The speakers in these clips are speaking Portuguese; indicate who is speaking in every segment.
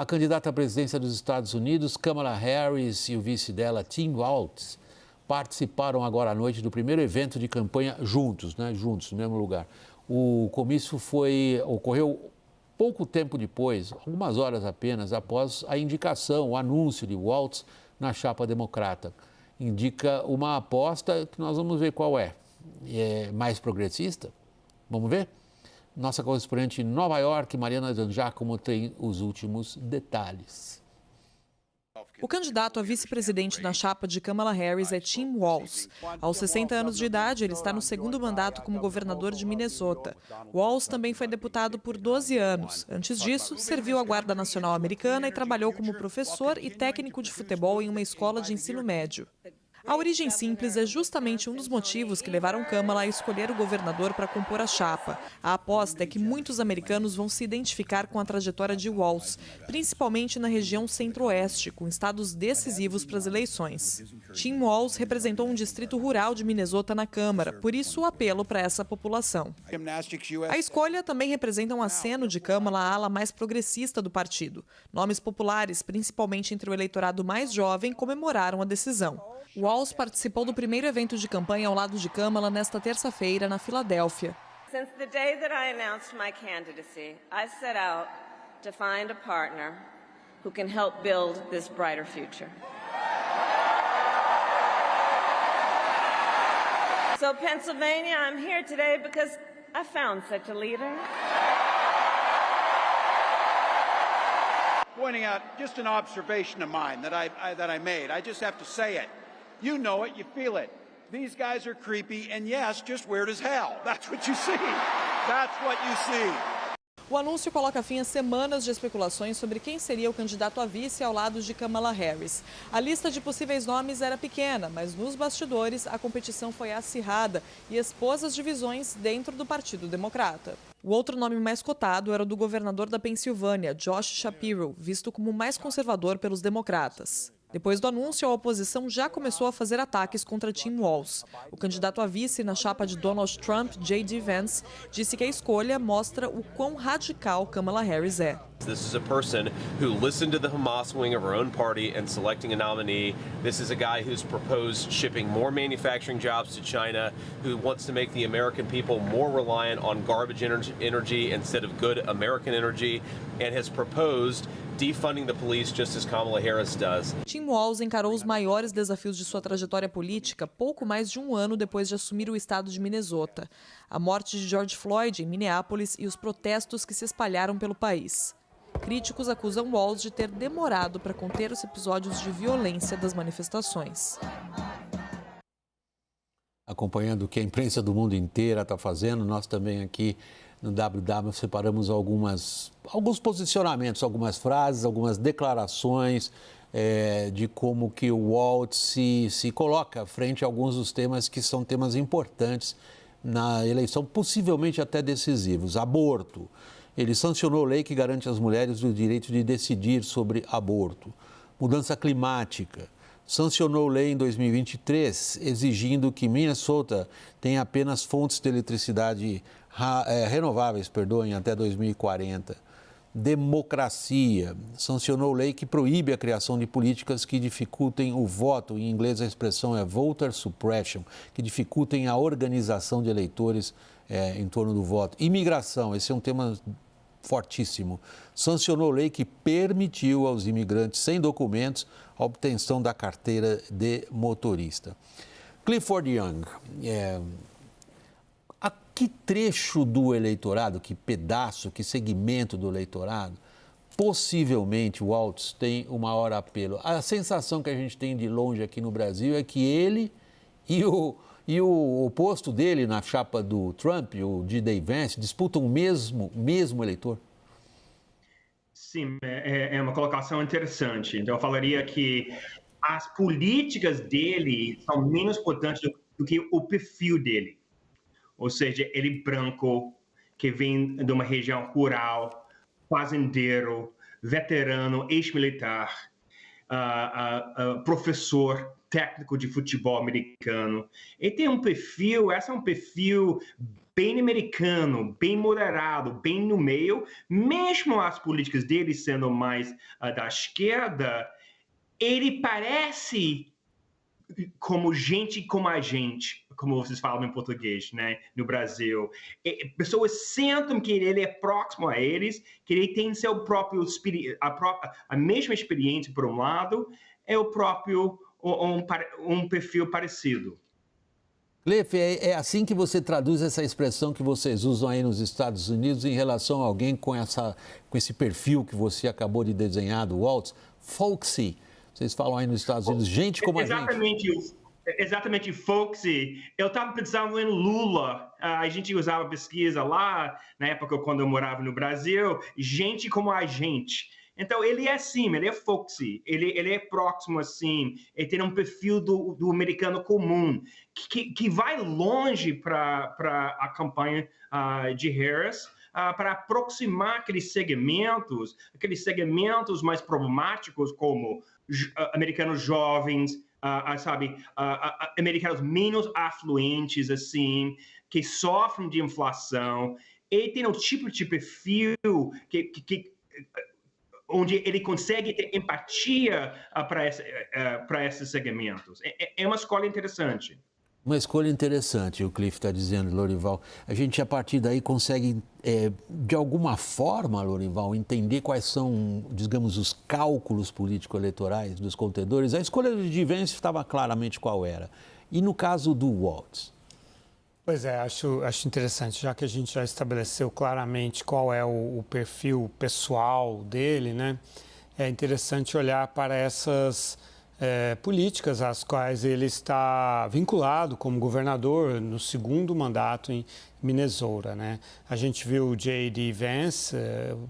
Speaker 1: A candidata à presidência dos Estados Unidos, Kamala Harris, e o vice dela, Tim Walz, participaram agora à noite do primeiro evento de campanha juntos, juntos, no mesmo lugar. O comício ocorreu pouco tempo depois, algumas horas apenas, após a indicação, o anúncio de Walz na chapa democrata. Indica uma aposta que nós vamos ver qual é. É mais progressista? Vamos ver? Nossa correspondente em Nova York, Mariana Giacomo, tem os últimos detalhes.
Speaker 2: O candidato a vice-presidente na chapa de Kamala Harris é Tim Walz. Aos 60 anos de idade, ele está no segundo mandato como governador de Minnesota. Walz também foi deputado por 12 anos. Antes disso, serviu a Guarda Nacional Americana e trabalhou como professor e técnico de futebol em uma escola de ensino médio. A origem simples é justamente um dos motivos que levaram Kamala a escolher o governador para compor a chapa. A aposta é que muitos americanos vão se identificar com a trajetória de Walz, principalmente na região centro-oeste, com estados decisivos para as eleições. Tim Walz representou um distrito rural de Minnesota na Câmara, por isso o apelo para essa população. A escolha também representa um aceno de Kamala à ala mais progressista do partido. Nomes populares, principalmente entre o eleitorado mais jovem, comemoraram a decisão. Walz participou do primeiro evento de campanha ao lado de Kamala nesta terça-feira, na Filadélfia.
Speaker 3: Since the day that I announced my candidacy, I set out to find a partner who can help build this brighter future. So Pennsylvania, I'm here today because I found such a leader.
Speaker 4: Pointing out just an observation of mine that I made. I just have to say it. You know it, you feel it. These guys are creepy and yes, just weird as hell. That's what you see. That's what you see.
Speaker 2: O anúncio coloca fim a semanas de especulações sobre quem seria o candidato a vice ao lado de Kamala Harris. A lista de possíveis nomes era pequena, mas nos bastidores a competição foi acirrada e expôs as divisões dentro do Partido Democrata. O outro nome mais cotado era o do governador da Pensilvânia, Josh Shapiro, visto como mais conservador pelos democratas. Depois do anúncio, a oposição já começou a fazer ataques contra Tim Walz. O candidato a vice na chapa de Donald Trump, J.D. Vance, disse que a escolha mostra o quão radical Kamala Harris é.
Speaker 5: This is a person who listened to the Hamas wing of her own party and selecting a nominee. This is a guy who's proposed shipping more manufacturing jobs to China, who wants to make the American people more reliant on garbage energy instead of good American energy, and has proposed defunding the police just as Kamala Harris does.
Speaker 2: Tim Walz encarou os maiores desafios de sua trajetória política pouco mais de um ano depois de assumir o estado de Minnesota. A morte de George Floyd em Minneapolis e os protestos que se espalharam pelo país. Críticos acusam Walz de ter demorado para conter os episódios de violência das manifestações.
Speaker 1: Acompanhando o que a imprensa do mundo inteira está fazendo, nós também aqui no WW separamos alguns posicionamentos, algumas frases, algumas declarações de como que o Walz se coloca frente a alguns dos temas que são temas importantes na eleição, possivelmente até decisivos. Aborto. Ele sancionou lei que garante às mulheres o direito de decidir sobre aborto. Mudança climática. Sancionou lei em 2023 exigindo que Minnesota tenha apenas fontes de eletricidade renováveis, até 2040. Democracia. Sancionou lei que proíbe a criação de políticas que dificultem o voto. Em inglês a expressão é voter suppression, que dificultem a organização de eleitores em torno do voto. Imigração, esse é um tema fortíssimo. Sancionou lei que permitiu aos imigrantes sem documentos a obtenção da carteira de motorista. Clifford Young, a que trecho do eleitorado, que pedaço, que segmento do eleitorado, possivelmente o Walz tem o maior apelo? A sensação que a gente tem de longe aqui no Brasil é que ele e o oposto dele na chapa do Trump, o J.D. Vance, disputam o mesmo eleitor?
Speaker 6: Sim, é uma colocação interessante. Então, eu falaria que as políticas dele são menos importantes do que o perfil dele. Ou seja, ele branco, que vem de uma região rural, fazendeiro, veterano, ex-militar, professor. técnico de futebol americano. Ele tem um perfil, esse é um perfil bem americano, bem moderado, bem no meio. Mesmo as políticas dele sendo mais da esquerda, ele parece como gente como a gente, como vocês falam em português, né, no Brasil. Pessoas sentem que ele é próximo a eles, que ele tem seu próprio a mesma experiência por um lado, é o próprio um perfil parecido.
Speaker 1: Cliff, é assim que você traduz essa expressão que vocês usam aí nos Estados Unidos em relação a alguém com esse perfil que você acabou de desenhar do Waltz, folksy. Vocês falam aí nos Estados Unidos, gente como a gente.
Speaker 6: Exatamente, folksy. Eu estava pensando em Lula. A gente usava pesquisa lá, na época quando eu morava no Brasil, gente como a gente. Então, ele é assim, ele é folksy, ele é próximo assim, ele tem um perfil do americano comum, que vai longe para a campanha de Harris, para aproximar aqueles segmentos mais problemáticos, como americanos jovens, americanos menos afluentes, assim, que sofrem de inflação. Ele tem um tipo de perfil onde ele consegue ter empatia para esses segmentos. É uma escolha interessante.
Speaker 1: Uma escolha interessante, o Cliff está dizendo, Lorival. A gente, a partir daí, consegue, de alguma forma, Lorival, entender quais são, digamos, os cálculos político-eleitorais dos contendores. A escolha de Vance estava claramente qual era. E no caso do Waltz?
Speaker 7: Pois é, acho interessante, já que a gente já estabeleceu claramente qual é o perfil pessoal dele, né? É interessante olhar para essas políticas às quais ele está vinculado como governador no segundo mandato em Minnesota, né? A gente viu o J.D. Vance,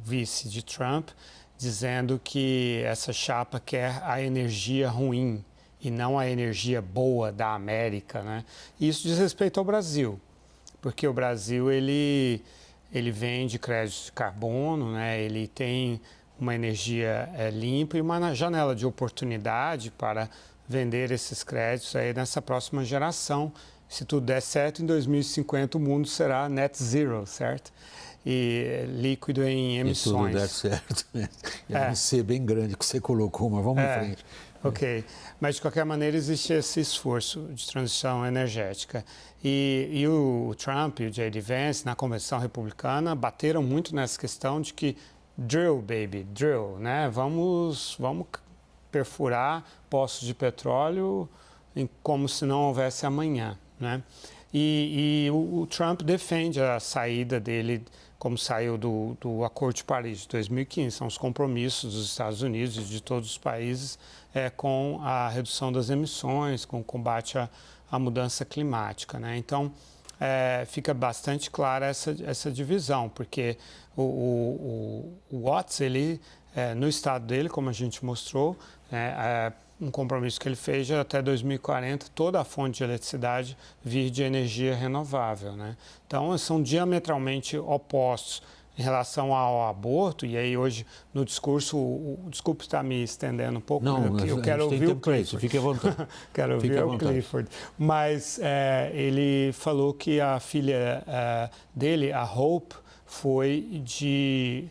Speaker 7: vice de Trump, dizendo que essa chapa quer a energia ruim e não a energia boa da América, né? E isso diz respeito ao Brasil, porque o Brasil ele vende créditos de carbono, né? Ele tem uma energia limpa e uma janela de oportunidade para vender esses créditos aí nessa próxima geração. Se tudo der certo, em 2050 o mundo será net zero, certo? E líquido em emissões.
Speaker 1: Se tudo der certo, né? É um C bem grande que você colocou, mas vamos em frente.
Speaker 7: Ok, mas de qualquer maneira existe esse esforço de transição energética. E o Trump e o J.D. Vance, na convenção republicana, bateram muito nessa questão de que drill, baby, drill, né? Vamos perfurar poços de petróleo como se não houvesse amanhã, né? E o Trump defende a saída dele, como saiu do Acordo de Paris de 2015, são os compromissos dos Estados Unidos e de todos os países com a redução das emissões, com o combate à mudança climática, né? Então, fica bastante clara essa divisão, porque o Watts, ele, no estado dele, como a gente mostrou, um compromisso que ele fez até 2040, toda a fonte de eletricidade vir de energia renovável, né? Então, são diametralmente opostos em relação ao aborto, e aí hoje no discurso, desculpe estar me estendendo um pouco,
Speaker 1: não,
Speaker 7: eu quero ouvir o Clifford.
Speaker 1: Fique à vontade.
Speaker 7: Quero ouvir o Clifford. Mas ele falou que a filha dele, a Hope, foi de,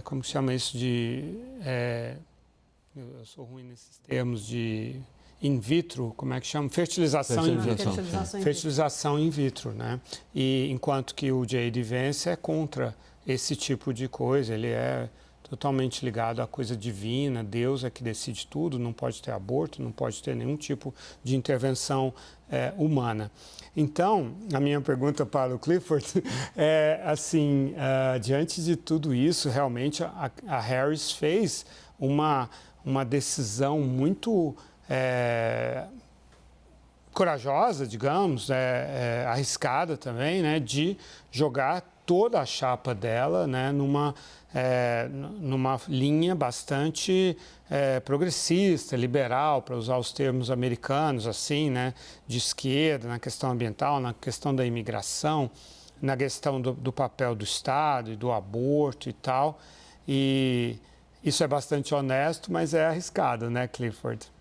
Speaker 7: como se chama isso, eu sou ruim nesses termos de in vitro, como é que chama? Fertilização in vitro, né? E enquanto que o J.D. Vance é contra esse tipo de coisa, ele é totalmente ligado à coisa divina, Deus é que decide tudo, não pode ter aborto, não pode ter nenhum tipo de intervenção humana. Então, a minha pergunta para o Clifford é assim, diante de tudo isso, realmente a Harris fez uma decisão muito corajosa, digamos, arriscada também, né, de jogar toda a chapa dela, né, numa linha bastante progressista, liberal, para usar os termos americanos, assim, né, de esquerda, na questão ambiental, na questão da imigração, na questão do papel do Estado e do aborto e tal. E isso é bastante honesto, mas é arriscado, né, Clifford?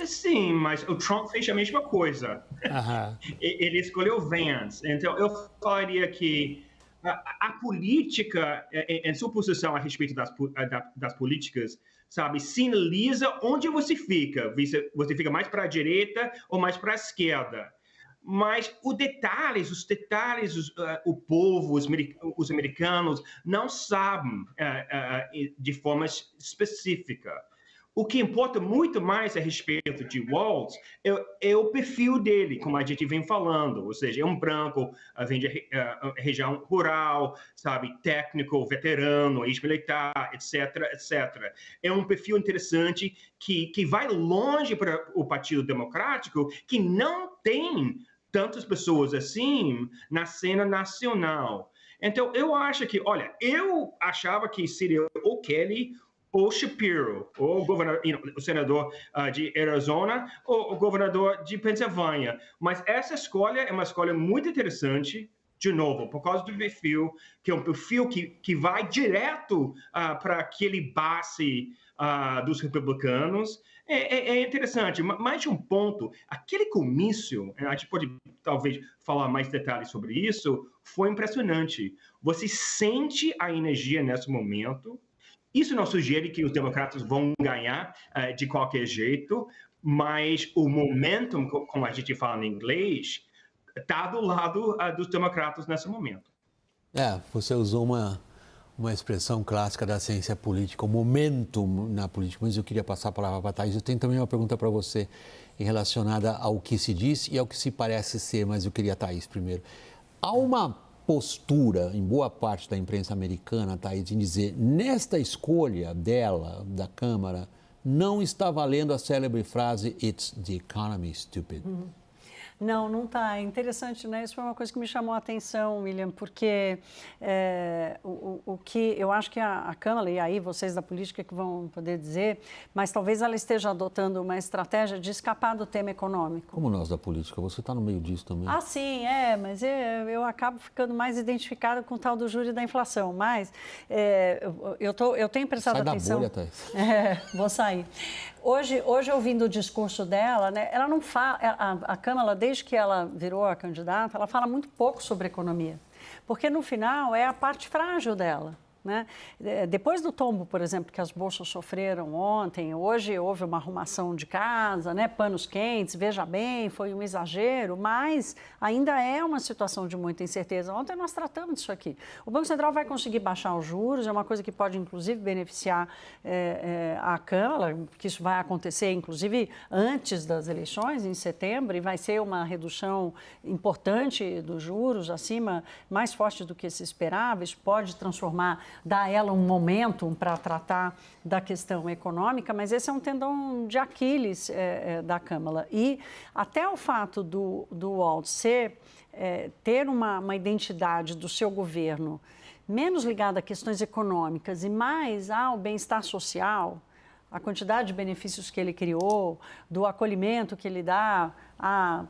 Speaker 6: Sim, mas o Trump fez a mesma coisa. Ele escolheu Vance. Então, eu falaria que a política, em sua posição a respeito das políticas, sabe, sinaliza onde você fica. Você fica mais para a direita ou mais para a esquerda. Mas os detalhes, o povo, os americanos não sabem de forma específica. O que importa muito mais a respeito de Waltz é o perfil dele, como a gente vem falando, ou seja, é um branco, vem de região rural, sabe, técnico, veterano, ex-militar, etc., etc. É um perfil interessante que vai longe para o Partido Democrático, que não tem tantas pessoas assim na cena nacional. Então, eu acho que, olha, eu achava que seria o Kelly ou Shapiro, ou o senador de Arizona, ou o governador de Pensilvânia. Mas essa escolha é uma escolha muito interessante, de novo, por causa do perfil, que é um perfil que vai direto para aquele base dos republicanos. É interessante. Mais de um ponto, aquele comício, a gente pode talvez falar mais detalhes sobre isso, foi impressionante. Você sente a energia nesse momento. Isso não sugere que os democratas vão ganhar de qualquer jeito, mas o momentum, como a gente fala em inglês, está do lado dos democratas nesse momento.
Speaker 1: Você usou uma expressão clássica da ciência política, o momentum na política, mas eu queria passar a palavra para a Thaís. Eu tenho também uma pergunta para você relacionada ao que se diz e ao que se parece ser, mas eu queria a Thaís primeiro. Há uma postura, em boa parte da imprensa americana, Thaís, em dizer, nesta escolha dela, da Câmara, não está valendo a célebre frase "It's the economy, stupid".
Speaker 8: Não está. É interessante, né? Isso foi uma coisa que me chamou a atenção, William, porque o que eu acho que a Câmara, e aí vocês da política que vão poder dizer, mas talvez ela esteja adotando uma estratégia de escapar do tema econômico.
Speaker 1: Como nós da política, você está no meio disso também.
Speaker 8: Sim, mas eu acabo ficando mais identificada com o tal do júri da inflação, mas eu tenho prestado atenção...
Speaker 1: Sai da bolha, Thaís.
Speaker 8: Vou sair. Hoje, ouvindo o discurso dela, né, ela não fala, a Câmara, desde que ela virou a candidata, ela fala muito pouco sobre economia, porque no final é a parte frágil dela. Né? Depois do tombo, por exemplo, que as bolsas sofreram ontem, hoje houve uma arrumação de casa, né? Panos quentes, veja bem, foi um exagero, mas ainda é uma situação de muita incerteza. Ontem nós tratamos disso aqui. O Banco Central vai conseguir baixar os juros, é uma coisa que pode, inclusive, beneficiar a Câmara, que isso vai acontecer, inclusive, antes das eleições, em setembro, e vai ser uma redução importante dos juros, acima, mais forte do que se esperava. Isso pode dar a ela um momentum para tratar da questão econômica, mas esse é um tendão de Aquiles da Câmara. E até o fato do Waltz ter uma identidade do seu governo menos ligada a questões econômicas e mais ao bem-estar social, a quantidade de benefícios que ele criou, do acolhimento que ele dá a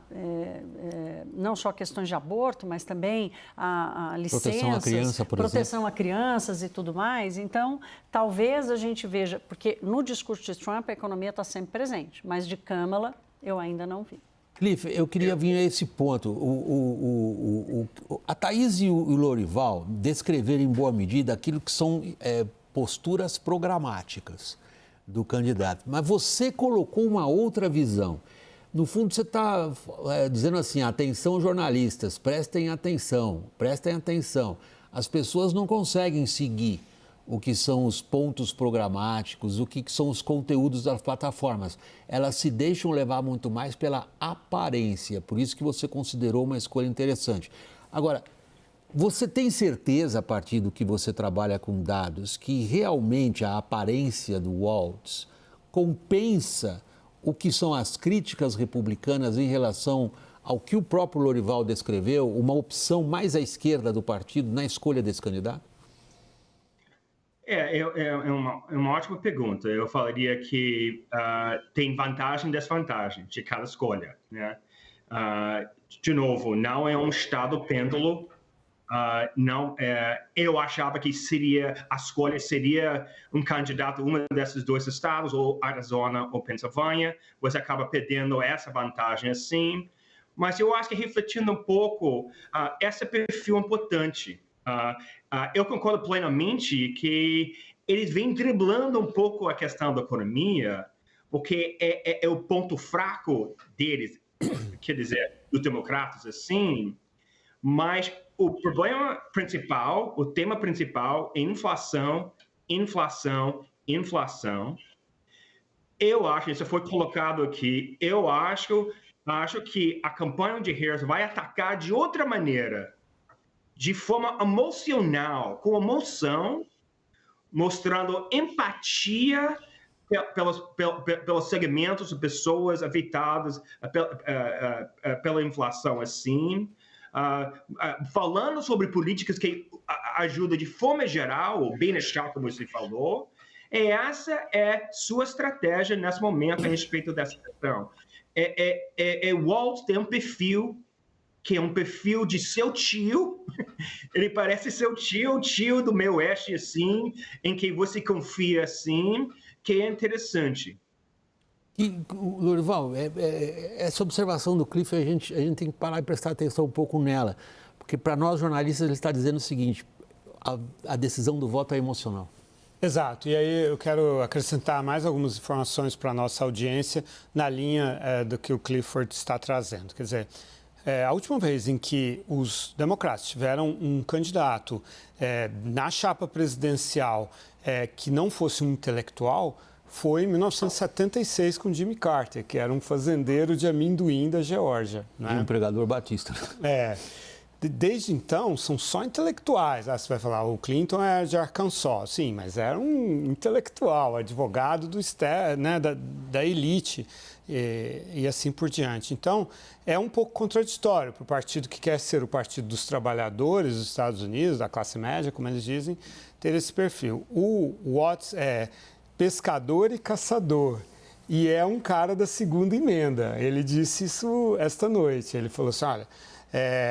Speaker 8: não só questões de aborto, mas também a licenças,
Speaker 1: proteção à criança, por
Speaker 8: proteção a crianças e tudo mais. Então, talvez a gente veja, porque no discurso de Trump a economia está sempre presente, mas de Câmara eu ainda não vi.
Speaker 1: Cliff, eu queria vir a esse ponto. A Thaís e o Lorival descreveram em boa medida aquilo que são posturas programáticas do candidato. Mas você colocou uma outra visão. No fundo, você está dizendo assim, atenção jornalistas, prestem atenção. As pessoas não conseguem seguir o que são os pontos programáticos, o que são os conteúdos das plataformas. Elas se deixam levar muito mais pela aparência, por isso que você considerou uma escolha interessante. Agora, você tem certeza, a partir do que você trabalha com dados, que realmente a aparência do Waltz compensa o que são as críticas republicanas em relação ao que o próprio Lorival descreveu, uma opção mais à esquerda do partido na escolha desse candidato?
Speaker 6: É uma ótima pergunta. Eu falaria que tem vantagem e desvantagem de cada escolha, né? De novo, não é um estado pêndulo Eu achava que a escolha seria um candidato a um desses dois estados, ou Arizona ou Pensilvânia. Você acaba perdendo essa vantagem assim. Mas eu acho que refletindo um pouco, esse perfil é importante. Eu concordo plenamente que eles vêm driblando um pouco a questão da economia, porque é o ponto fraco deles, quer dizer, dos democratas, assim. Mas o problema principal, o tema principal é inflação, inflação, inflação. Eu acho, isso foi colocado aqui, eu acho que a campanha de Harris vai atacar de outra maneira, de forma emocional, com emoção, mostrando empatia pelos segmentos de pessoas afetadas pela inflação, assim. Falando sobre políticas que ajudam de forma geral, o bem-estar, como você falou, essa é sua estratégia nesse momento a respeito dessa questão. Walt tem um perfil que é um perfil de seu tio, ele parece seu tio do meio oeste, assim, em que você confia, assim, que é interessante.
Speaker 1: E, Lorival, essa observação do Cliff, a gente tem que parar e prestar atenção um pouco nela, porque para nós jornalistas ele está dizendo o seguinte, a decisão do voto é emocional.
Speaker 7: Exato, e aí eu quero acrescentar mais algumas informações para a nossa audiência na linha do que o Clifford está trazendo. Quer dizer, a última vez em que os democratas tiveram um candidato na chapa presidencial que não fosse um intelectual foi em 1976 com Jimmy Carter, que era um fazendeiro de amendoim da Geórgia. Né?
Speaker 1: E um pregador batista.
Speaker 7: Desde então, são só intelectuais. Você vai falar, o Clinton é de Arkansas. Sim, mas era um intelectual, advogado da elite e assim por diante. Então, é um pouco contraditório para o partido que quer ser o partido dos trabalhadores dos Estados Unidos, da classe média, como eles dizem, ter esse perfil. O Watts é pescador e caçador. E é um cara da segunda emenda. Ele disse isso esta noite. Ele falou assim, olha...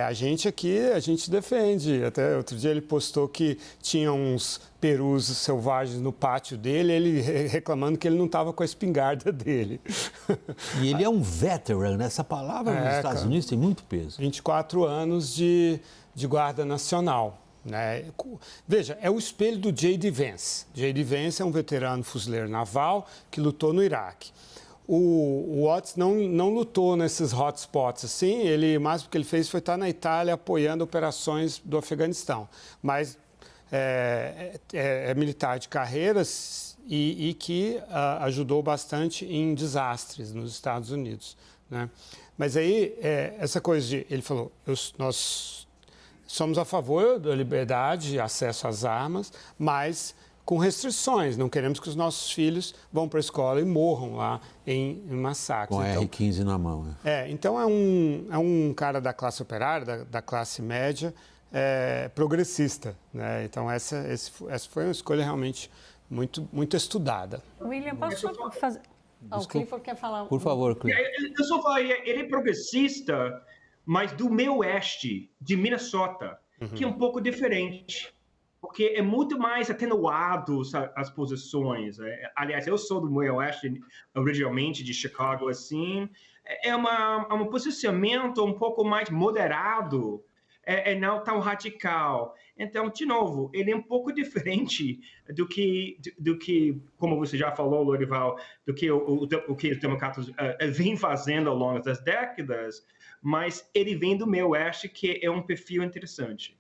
Speaker 7: a gente defende. Até outro dia ele postou que tinha uns perus selvagens no pátio dele, ele reclamando que ele não estava com a espingarda dele.
Speaker 1: E ele é um veteran, né? Essa palavra nos Estados Unidos tem muito peso.
Speaker 7: 24 anos de guarda nacional. Né? Veja, é o espelho do J.D. Vance. J.D. Vance é um veterano fuzileiro naval que lutou no Iraque. O Watts não lutou nesses hotspots, assim, o máximo que ele fez foi estar na Itália apoiando operações do Afeganistão, mas é militar de carreiras e que ajudou bastante em desastres nos Estados Unidos, né? Mas aí, essa coisa de, ele falou, nós somos a favor da liberdade e acesso às armas, mas... com restrições, não queremos que os nossos filhos vão para a escola e morram lá em massacres.
Speaker 1: Com a R-15 na mão.
Speaker 7: Então é um cara da classe operária, da classe média, progressista. Né? Então essa foi uma escolha realmente muito, muito estudada.
Speaker 8: William, posso só fazer... o Clifford quer falar...
Speaker 1: Por favor, Clifford.
Speaker 6: Eu só falei, ele é progressista, mas do meio oeste, de Minnesota, que é um pouco diferente. Porque é muito mais atenuado as posições. Aliás, eu sou do meio oeste, originalmente de Chicago, assim. É um posicionamento um pouco mais moderado, não tão radical. Então, de novo, ele é um pouco diferente do que como você já falou, Lorival, do que o que os democratas vêm fazendo ao longo das décadas, mas ele vem do meio oeste, que é um perfil interessante.